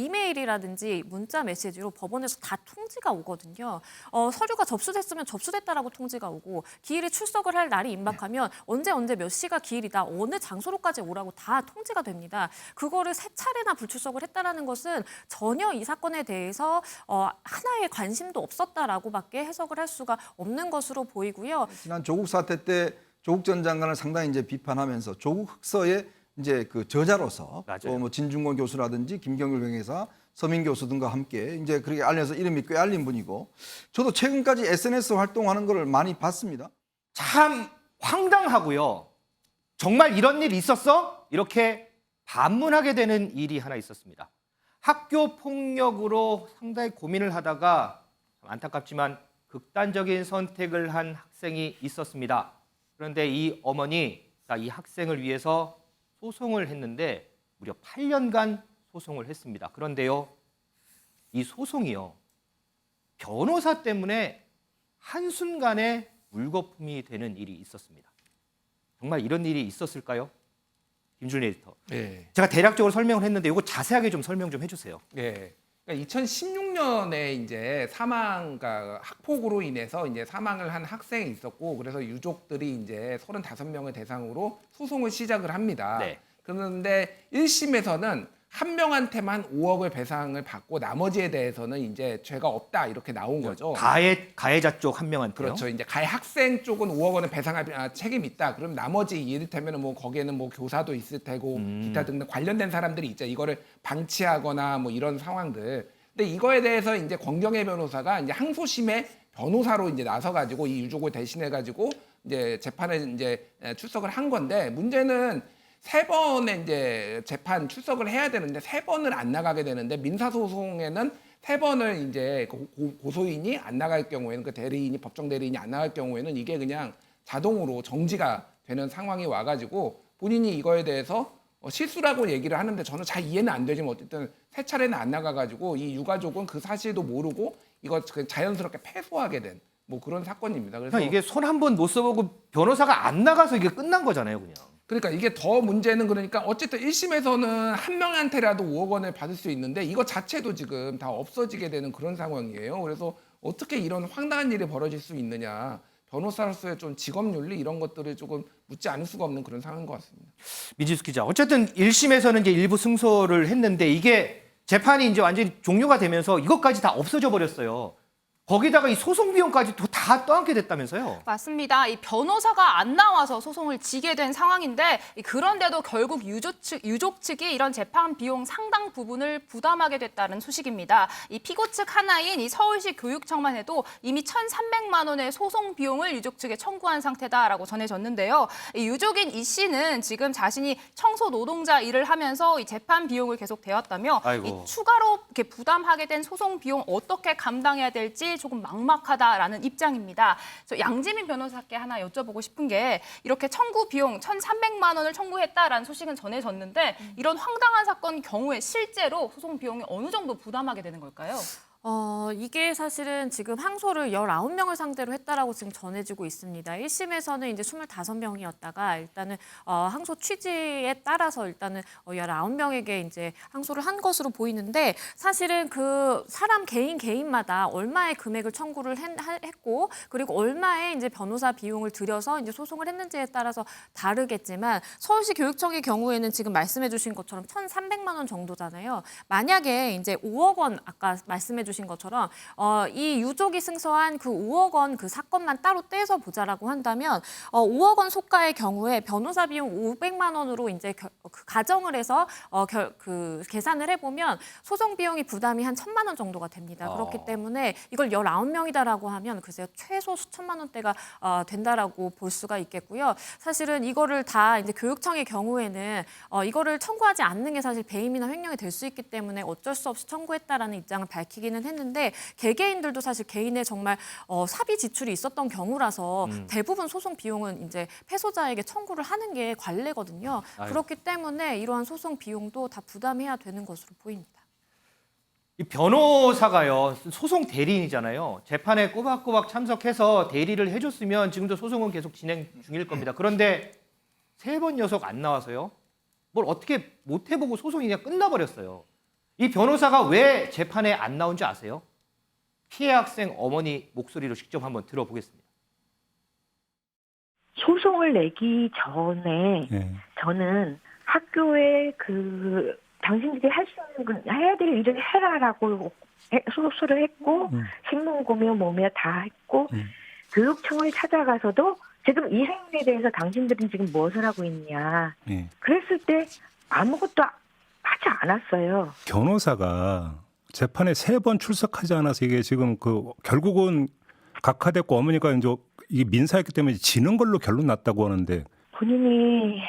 이메일이라든지 문자 메시지로 법원에서 다 통지가 오거든요. 서류가 접수됐으면 접수됐다라고 통지가 오고 기일에 출석을 할 날이 임박하면 언제 몇 시가 기일이다, 어느 장소로까지 오라고 다 통지가 됩니다. 그거를 3차례나 불출석을 했다라는 것은 전혀 이 사건에 대해서 하나의 관심도 없었다라고밖에 해석을 할 수가 없는 것으로 보이고요. 지난 조국 사태 때 조국 전 장관을 상당히 이제 비판하면서 조국 흑서의 이제 그 저자로서 또 뭐 진중권 교수라든지 김경률 명예사, 서민 교수 등과 함께 이제 그렇게 알려서 이름이 꽤 알린 분이고, 저도 최근까지 SNS 활동하는 거를 많이 봤습니다. 참 황당하고요. 정말 이런 일이 있었어? 이렇게 반문하게 되는 일이 하나 있었습니다. 학교 폭력으로 상당히 고민을 하다가 안타깝지만 극단적인 선택을 한 학생이 있었습니다. 그런데 이 어머니가 이 학생을 위해서 소송을 했는데 무려 8년간 소송을 했습니다. 그런데요, 이 소송이요, 변호사 때문에 한순간에 물거품이 되는 일이 있었습니다. 정말 이런 일이 있었을까요? 김준일 에디터. 네. 제가 대략적으로 설명을 했는데 이거 자세하게 좀 설명 좀 해주세요. 네. 그러니까 2016년에 이제 그러니까 학폭으로 인해서 이제 사망을 한 학생이 있었고, 그래서 유족들이 이제 35명을 대상으로 소송을 시작을 합니다. 네. 그런데 1심에서는 한 명한테만 5억을 배상을 받고 나머지에 대해서는 이제 죄가 없다 이렇게 나온 거죠. 가해자 쪽 한 명한테요. 그렇죠. 이제 가해 학생 쪽은 5억 원을 배상할 책임이 있다. 그럼 나머지 이를테면 뭐 거기에는 뭐 교사도 있을 테고 기타 등등 관련된 사람들이 있죠. 이거를 방치하거나 뭐 이런 상황들. 근데 이거에 대해서 이제 권경애 변호사가 이제 항소심에 변호사로 이제 나서 가지고 이 유족을 대신해 가지고 이제 재판에 이제 출석을 한 건데, 문제는 3번의 이제 재판 출석을 해야 되는데 3번을 안 나가게 되는데, 민사소송에는 3번을 이제 고소인이 안 나갈 경우에는, 그 대리인이, 법정 대리인이 안 나갈 경우에는 이게 그냥 자동으로 정지가 되는 상황이 와가지고 본인이 이거에 대해서 실수라고 얘기를 하는데 저는 잘 이해는 안 되지만 어쨌든 3차례는 안 나가가지고 이 유가족은 그 사실도 모르고 이거 자연스럽게 패소하게 된 뭐 그런 사건입니다. 그래서 이게 손 한 번 못 써보고 변호사가 안 나가서 이게 끝난 거잖아요, 그냥. 그러니까 이게 더 문제는, 그러니까 어쨌든 1심에서는 한 명한테라도 5억 원을 받을 수 있는데 이거 자체도 지금 다 없어지게 되는 그런 상황이에요. 그래서 어떻게 이런 황당한 일이 벌어질 수 있느냐. 변호사로서의 좀 직업윤리 이런 것들을 조금 묻지 않을 수가 없는 그런 상황인 것 같습니다. 민지수 기자, 어쨌든 1심에서는 이제 일부 승소를 했는데 이게 재판이 이제 완전히 종료가 되면서 이것까지 다 없어져 버렸어요. 거기다가 이 소송 비용까지 다 떠안게 됐다면서요? 맞습니다. 이 변호사가 안 나와서 소송을 지게 된 상황인데, 그런데도 결국 유족 측이 이런 재판 비용 상당 부분을 부담하게 됐다는 소식입니다. 이 피고 측 하나인 이 서울시 교육청만 해도 이미 1,300만 원의 소송 비용을 유족 측에 청구한 상태다라고 전해졌는데요. 이 유족인 이 씨는 지금 자신이 청소 노동자 일을 하면서 이 재판 비용을 계속 대왔다며, 이 추가로 이렇게 부담하게 된 소송 비용 어떻게 감당해야 될지 조금 막막하다라는 입장입니다. 양지민 변호사께 하나 여쭤보고 싶은 게, 이렇게 청구 비용 1,300만 원을 청구했다라는 소식은 전해졌는데 이런 황당한 사건 경우에 실제로 소송 비용이 어느 정도 부담하게 되는 걸까요? 이게 사실은 지금 항소를 19명을 상대로 했다라고 지금 전해지고 있습니다. 1심에서는 이제 25명이었다가 일단은 항소 취지에 따라서 일단은 19명에게 이제 항소를 한 것으로 보이는데, 사실은 그 사람 개인마다 얼마의 금액을 청구를 했고, 그리고 얼마의 이제 변호사 비용을 들여서 이제 소송을 했는지에 따라서 다르겠지만, 서울시 교육청의 경우에는 지금 말씀해 주신 것처럼 1,300만 원 정도잖아요. 만약에 이제 5억 원 아까 말씀해 주신 것처럼 이 유족이 승소한 그 5억 원 그 사건만 따로 떼서 보자라고 한다면 5억 원 소가의 경우에 변호사 비용 500만 원으로 이제 그 가정을 해서 그 계산을 해보면 소송 비용이 부담이 한 1,000만 원 정도가 됩니다. 그렇기 때문에 이걸 19명이다라고 하면 글쎄요, 최소 수천만 원대가 된다라고 볼 수가 있겠고요. 사실은 이거를 다 이제 교육청의 경우에는 이거를 청구하지 않는 게 사실 배임이나 횡령이 될 수 있기 때문에 어쩔 수 없이 청구했다라는 입장을 밝히기는 했는데, 개개인들도 사실 개인의 정말 사비 지출이 있었던 경우라서 대부분 소송 비용은 이제 패소자에게 청구를 하는 게 관례거든요. 그렇기 때문에 이러한 소송 비용도 다 부담해야 되는 것으로 보입니다. 이 변호사가요, 소송 대리인이잖아요. 재판에 꼬박꼬박 참석해서 대리를 해줬으면 지금도 소송은 계속 진행 중일 겁니다. 그런데 3번 녀석 안 나와서요, 뭘 어떻게 못 해보고 소송이 그냥 끝나버렸어요. 이 변호사가 왜 재판에 안 나온지 아세요? 피해 학생 어머니 목소리로 직접 한번 들어보겠습니다. 소송을 내기 전에 네. 저는 학교에 당신들이 할 수 있는 해야 될 일을 해라라고 소수를 했고 신문고며 뭐며 다 했고 교육청을 찾아가서도 지금 이 사연에 대해서 당신들은 지금 무엇을 하고 있냐 네. 그랬을 때 아무것도 하지 않았어요. 변호사가 재판에 3번 출석하지 않아서 이게 지금 결국은 각하됐고 어머니가 이제 이게 민사였기 때문에 지는 걸로 결론 났다고 하는데 본인이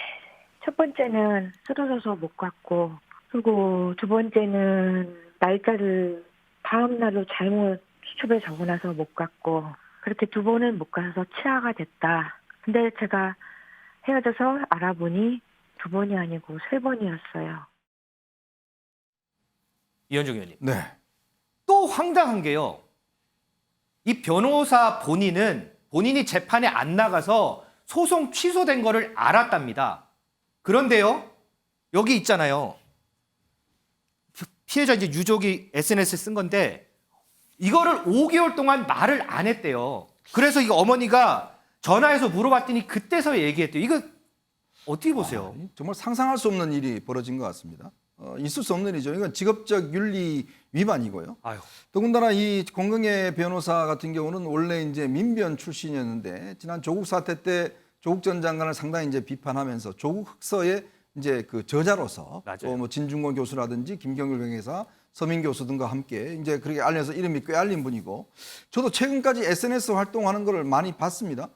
첫 번째는 쓰러져서 못 갔고 그리고 두 번째는 날짜를 다음 날로 잘못 수첩에 적어놔서 못 갔고 그렇게 2번은 못 가서 치아가 됐다. 근데 제가 헤어져서 알아보니 2번이 아니고 3번이었어요. 이현정 의원님. 네. 또 황당한 게요. 이 변호사 본인이 재판에 안 나가서 소송 취소된 거를 알았답니다. 그런데요. 여기 있잖아요. 피해자 이제 유족이 SNS에 쓴 건데 이거를 5개월 동안 말을 안 했대요. 그래서 이거 어머니가 전화해서 물어봤더니 그때서 얘기했대요. 이거 어떻게 보세요? 정말 상상할 수 없는 일이 벌어진 것 같습니다. 있을 수 없는 일이죠. 이건 직업적 윤리 위반이고요. 아유. 더군다나 이 공경애 변호사 같은 경우는 원래 이제 민변 출신이었는데 지난 조국 사태 때 조국 전 장관을 상당히 이제 비판하면서 조국 흑서의 이제 그 저자로서 맞아요. 뭐 진중권 교수라든지 김경률 변호사, 서민 교수 등과 함께 이제 그렇게 알려서 이름이 꽤 알린 분이고 저도 최근까지 SNS 활동하는 걸 많이 봤습니다.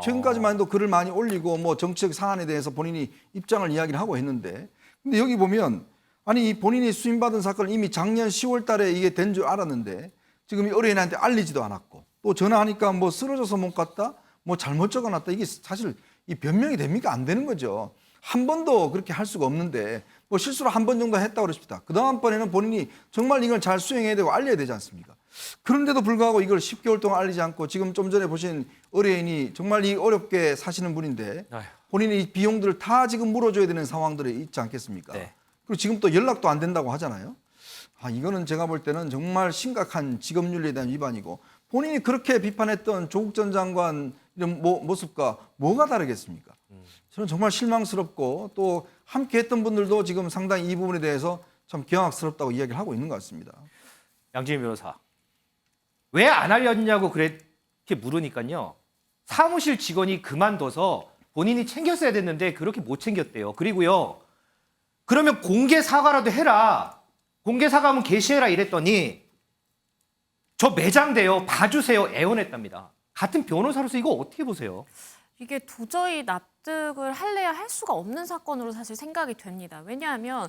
최근까지만 해도 글을 많이 올리고 뭐 정치적 사안에 대해서 본인이 입장을 이야기를 하고 했는데 근데 여기 보면 아니 본인이 수임받은 사건을 이미 작년 10월 달에 이게 된 줄 알았는데 지금 이 의뢰인한테 알리지도 않았고 또 전화하니까 뭐 쓰러져서 못 갔다 뭐 잘못 적어놨다 이게 사실 이 변명이 됩니까? 안 되는 거죠. 한 번도 그렇게 할 수가 없는데 뭐 실수로 한 번 정도 했다고 그러십니다. 그 다음번에는 본인이 정말 이걸 잘 수행해야 되고 알려야 되지 않습니까? 그런데도 불구하고 이걸 10개월 동안 알리지 않고 지금 좀 전에 보신 의뢰인이 정말 이 어렵게 사시는 분인데 아휴. 본인이 이 비용들을 다 지금 물어줘야 되는 상황들이 있지 않겠습니까? 네. 그리고 지금 또 연락도 안 된다고 하잖아요. 이거는 제가 볼 때는 정말 심각한 직업윤리에 대한 위반이고 본인이 그렇게 비판했던 조국 전 장관 이런 모습과 뭐가 다르겠습니까? 저는 정말 실망스럽고 또 함께 했던 분들도 지금 상당히 이 부분에 대해서 참 경악스럽다고 이야기를 하고 있는 것 같습니다. 양진희 변호사. 왜 안 알렸냐고 그렇게 물으니까요. 사무실 직원이 그만둬서 본인이 챙겼어야 됐는데 그렇게 못 챙겼대요. 그리고요. 그러면 공개 사과라도 해라. 공개 사과하면 게시해라 이랬더니 저 매장돼요. 봐주세요. 애원했답니다. 같은 변호사로서 이거 어떻게 보세요? 이게 도저히 납득을 할래야 할 수가 없는 사건으로 사실 생각이 됩니다. 왜냐하면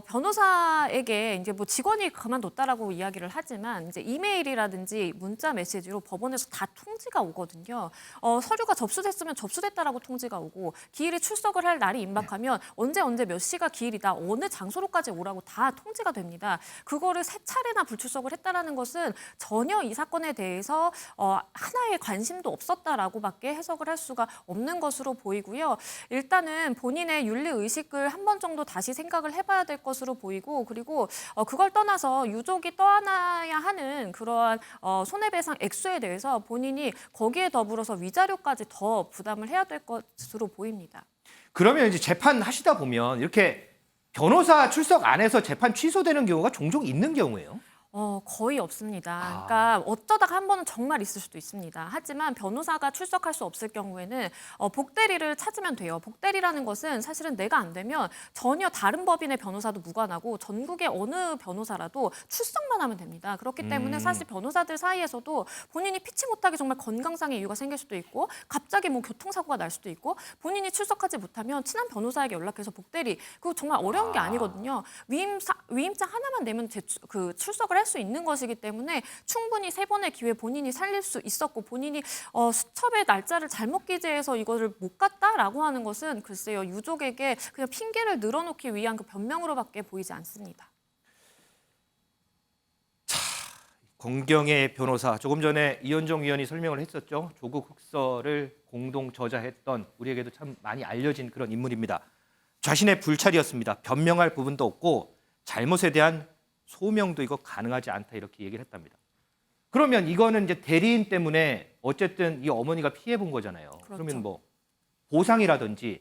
변호사에게 이제 뭐 직원이 그만뒀다라고 이야기를 하지만 이제 이메일이라든지 문자 메시지로 법원에서 다 통지가 오거든요. 서류가 접수됐으면 접수됐다라고 통지가 오고 기일에 출석을 할 날이 임박하면 언제 몇 시가 기일이다 어느 장소로까지 오라고 다 통지가 됩니다. 그거를 3차례나 불출석을 했다라는 것은 전혀 이 사건에 대해서 하나의 관심도 없었다라고밖에 해석을 할 수가 없는 것으로 보이고요. 일단은 본인의 윤리 의식을 한 번 정도 다시 생각을 해봐야 될 것으로 보이고 그리고 그걸 떠나서 유족이 떠안아야 하는 그러한 손해배상 액수에 대해서 본인이 거기에 더불어서 위자료까지 더 부담을 해야 될 것으로 보입니다. 그러면 이제 재판 하시다 보면 이렇게 변호사 출석 안 해서 재판 취소되는 경우가 종종 있는 경우예요. 거의 없습니다. 그러니까 어쩌다가 한 번은 정말 있을 수도 있습니다. 하지만 변호사가 출석할 수 없을 경우에는 복대리를 찾으면 돼요. 복대리라는 것은 사실은 내가 안 되면 전혀 다른 법인의 변호사도 무관하고 전국의 어느 변호사라도 출석만 하면 됩니다. 그렇기 때문에 사실 변호사들 사이에서도 본인이 피치 못하게 정말 건강상의 이유가 생길 수도 있고 갑자기 뭐 교통사고가 날 수도 있고 본인이 출석하지 못하면 친한 변호사에게 연락해서 복대리 그거 정말 어려운 게 아니거든요. 위임장 하나만 내면 출석을 할 수 있는 것이기 때문에 충분히 3번의 기회 본인이 살릴 수 있었고 본인이 수첩의 날짜를 잘못 기재해서 이거를 못 갔다라고 하는 것은 글쎄요 유족에게 그냥 핑계를 늘어놓기 위한 그 변명으로밖에 보이지 않습니다. 공경애 변호사 조금 전에 이현정 위원이 설명을 했었죠. 조국 흑서를 공동 저자했던 우리에게도 참 많이 알려진 그런 인물입니다. 자신의 불찰이었습니다. 변명할 부분도 없고 잘못에 대한 소명도 이거 가능하지 않다 이렇게 얘기를 했답니다. 그러면 이거는 이제 대리인 때문에 어쨌든 이 어머니가 피해 본 거잖아요. 그렇죠. 그러면 뭐 보상이라든지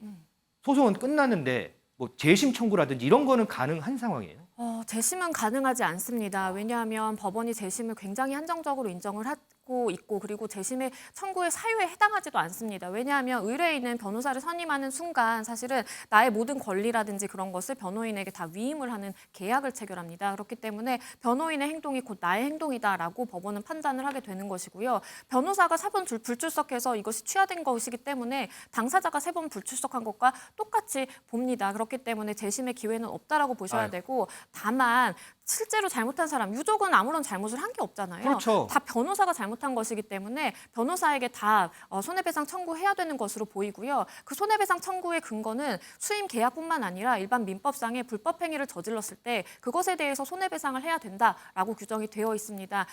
소송은 끝났는데 뭐 재심 청구라든지 이런 거는 가능한 상황이에요? 재심은 가능하지 않습니다. 왜냐하면 법원이 재심을 굉장히 한정적으로 인정을 하고 있고 그리고 재심의 청구의 사유에 해당하지도 않습니다. 왜냐하면 의뢰인은 변호사를 선임하는 순간 사실은 나의 모든 권리라든지 그런 것을 변호인에게 다 위임을 하는 계약을 체결합니다. 그렇기 때문에 변호인의 행동이 곧 나의 행동이다라고 법원은 판단을 하게 되는 것이고요. 변호사가 4번 불출석해서 이것이 취하된 것이기 때문에 당사자가 3번 불출석한 것과 똑같이 봅니다. 그렇기 때문에 재심의 기회는 없다라고 보셔야 되고 다만 실제로 잘못한 사람, 유족은 아무런 잘못을 한 게 없잖아요. 그렇죠. 다 변호사가 잘못한 것이기 때문에 변호사에게 다 손해배상 청구해야 되는 것으로 보이고요. 그 손해배상 청구의 근거는 수임 계약뿐만 아니라 일반 민법상의 불법 행위를 저질렀을 때 그것에 대해서 손해배상을 해야 된다라고 규정이 되어 있습니다.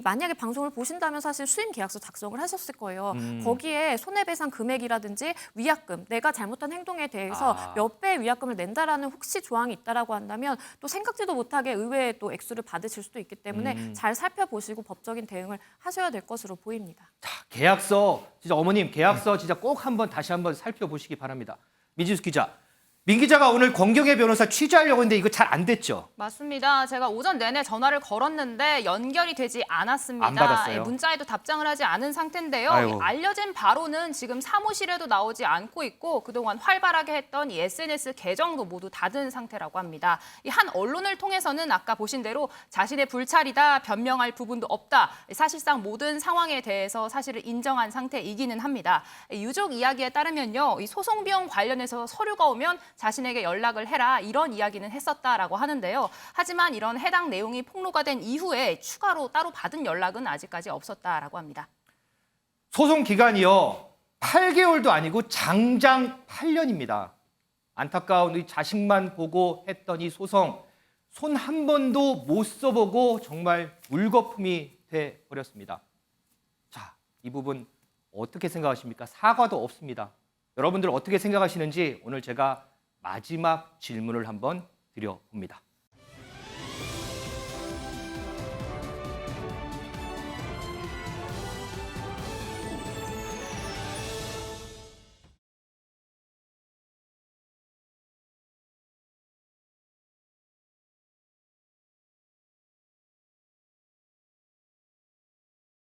만약에 방송을 보신다면 사실 수임 계약서 작성을 하셨을 거예요. 거기에 손해배상 금액이라든지 위약금, 내가 잘못한 행동에 대해서 몇 배의 위약금을 낸다라는 혹시 조항이 있다라고 한다면 또 생각지도 못하게 의외의 또 액수를 받으실 수도 있기 때문에 잘 살펴보시고 법적인 대응을 하셔야 될 것으로 보입니다. 자, 계약서 진짜 어머님 계약서 진짜 꼭 한번 다시 한번 살펴보시기 바랍니다. 민지수 기자, 민 기자가 오늘 권경혜 변호사 취재하려고 했는데 이거 잘 안 됐죠? 맞습니다. 제가 오전 내내 전화를 걸었는데 연결이 되지 않았습니다. 안 받았어요? 문자에도 답장을 하지 않은 상태인데요. 아이고. 알려진 바로는 지금 사무실에도 나오지 않고 있고 그동안 활발하게 했던 이 SNS 계정도 모두 닫은 상태라고 합니다. 이 한 언론을 통해서는 아까 보신 대로 자신의 불찰이다, 변명할 부분도 없다. 사실상 모든 상황에 대해서 사실을 인정한 상태이기는 합니다. 유족 이야기에 따르면요. 이 소송 비용 관련해서 서류가 오면 자신에게 연락을 해라 이런 이야기는 했었다라고 하는데요. 하지만 이런 해당 내용이 폭로가 된 이후에 추가로 따로 받은 연락은 아직까지 없었다라고 합니다. 소송 기간이요. 8개월도 아니고 장장 8년입니다. 안타까운 이 자식만 보고 했던 이 소송 손 한 번도 못 써보고 정말 물거품이 돼 버렸습니다. 자, 이 부분 어떻게 생각하십니까? 사과도 없습니다. 여러분들 어떻게 생각하시는지 오늘 제가 마지막 질문을 한번 드려봅니다.